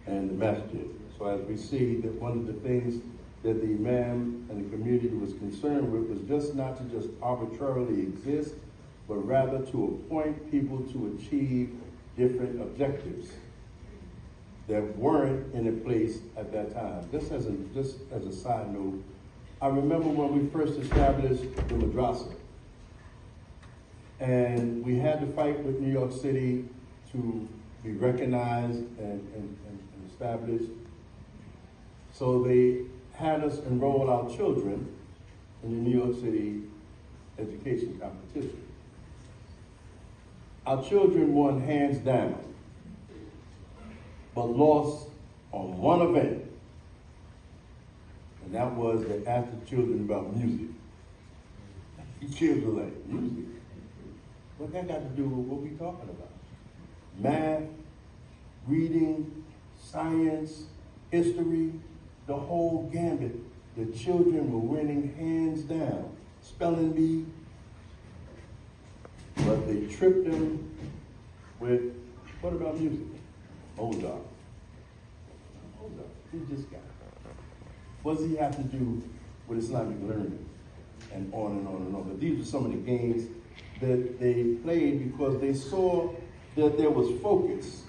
and the masjid. So as we see that one of the things that the imam and the community was concerned with was just not to just arbitrarily exist, but rather to appoint people to achieve different objectives that weren't in a place at that time. Just as a side note, I remember when we first established the madrasa, and we had to fight with New York City to be recognized and established. So they had us enroll our children in the New York City education competition. Our children won hands down, but lost on one event. And that was they asked the children about music. The kids were like, music? What that got to do with what we talking about? Math, reading, science, history, the whole gambit. The children were winning hands down. Spelling bee. But they tripped them with, what about music? Hold up. Who's this guy? What does he have to do with Islamic learning? And on and on and on. But these are some of the games that they played because they saw that there was focus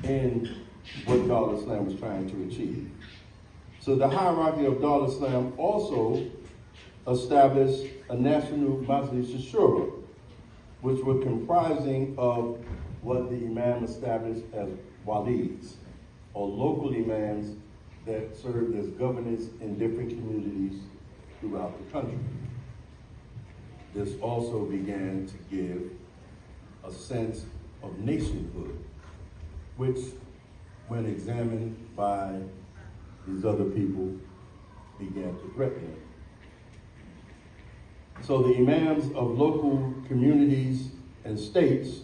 in what Dar Islam was trying to achieve. So the hierarchy of Dar Islam also established a national Majlis Shura, which were comprising of what the imam established as walis, or local imams that served as governors in different communities throughout the country. This also began to give a sense of nationhood, which, when examined by these other people, began to threaten it. So the imams of local communities and states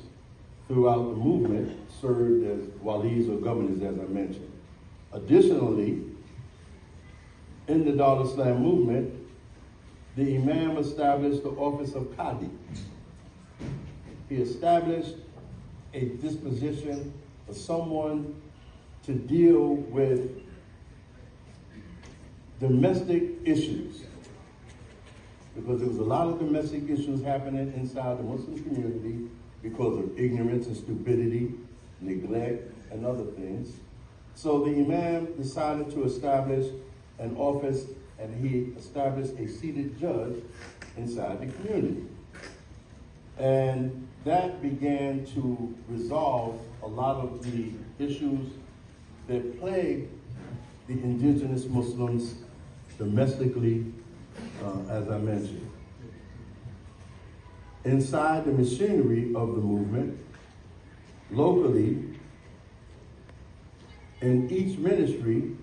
throughout the movement served as walis or governors, as I mentioned. Additionally, in the Dar Islam movement, the imam established the office of Qadi. He established a disposition for someone to deal with domestic issues, because there was a lot of domestic issues happening inside the Muslim community because of ignorance and stupidity, neglect, and other things. So the imam decided to establish an office, and he established a seated judge inside the community. And that began to resolve a lot of the issues that plagued the indigenous Muslims domestically, as I mentioned. Inside the machinery of the movement, locally, in each ministry,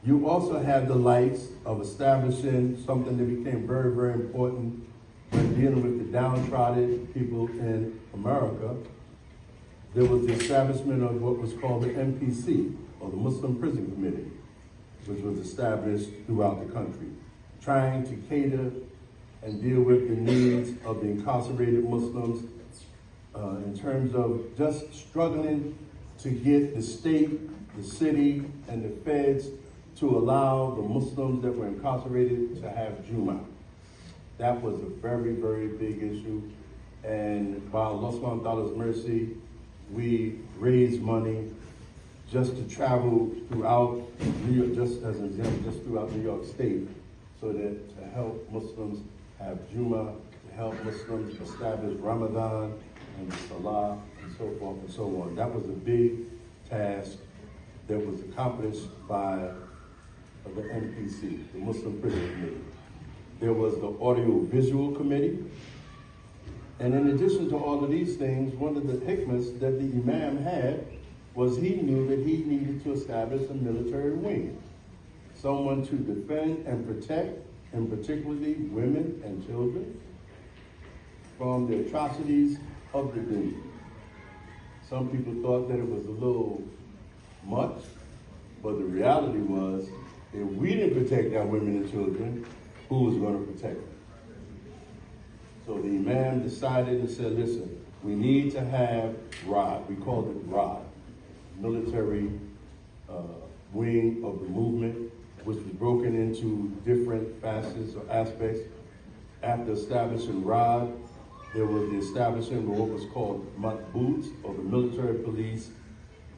you also had the lights of establishing something that became very, very important when dealing with the downtrodden people in America. There was the establishment of what was called the MPC, or the Muslim Prison Committee, which was established throughout the country, trying to cater and deal with the needs of the incarcerated Muslims in terms of just struggling to get the state, the city, and the feds to allow the Muslims that were incarcerated to have Jumu'ah. That was a very, very big issue. And by Allah subhanahu wa ta'ala's mercy, we raised money just to travel throughout New York, just as an example, just throughout New York State, so that to help Muslims have Jumu'ah, to help Muslims establish Ramadan and Salah, and so forth and so on. That was a big task that was accomplished by the MPC, the Muslim Prison Committee. There was the Audio Visual Committee. And in addition to all of these things, one of the hikmas that the Imam had was he knew that he needed to establish a military wing, someone to defend and protect, and particularly women and children, from the atrocities of the dunya. Some people thought that it was a little much, but the reality was, if we didn't protect our women and children, who was going to protect them? So the Imam decided and said, listen, we need to have Rod. We called it Rod. military wing of the movement, which was broken into different facets or aspects. After establishing ROD, there was the establishment of what was called Matboots, or the military police,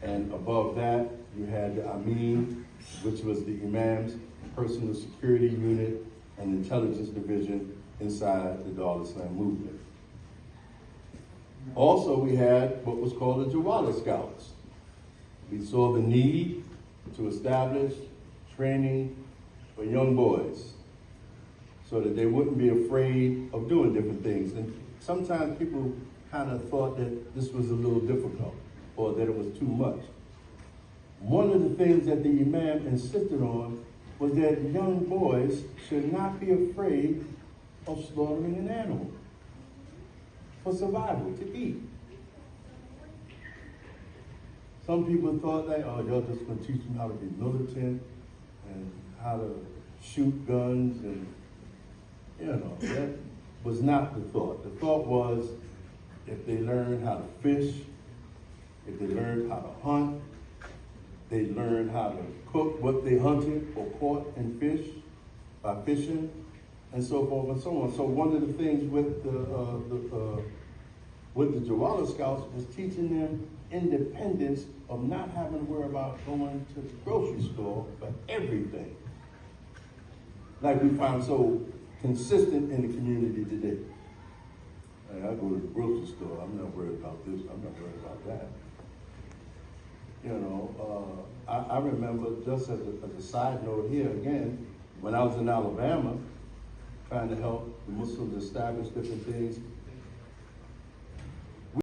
and above that, you had the Amin, which was the Imam's personal security unit and intelligence division inside the Dar Islam movement. Also, we had what was called the Jawala Scouts. We saw the need to establish training for young boys so that they wouldn't be afraid of doing different things. And sometimes people kind of thought that this was a little difficult or that it was too much. One of the things that the Imam insisted on was that young boys should not be afraid of slaughtering an animal for survival, to eat. Some people thought that, oh, you're just going to teach them how to be militant and how to shoot guns, and that was not the thought. The thought was if they learned how to fish, if they learned how to hunt, they learned how to cook what they hunted or caught and fish by fishing, and so forth and so on. So one of the things with the Jawala Scouts was teaching them independence of not having to worry about going to the grocery store for everything, like we find so consistent in the community today. Hey, I go to the grocery store, I'm not worried about this, I'm not worried about that. I remember, just as a side note here again, when I was in Alabama, trying to help the Muslims establish different things,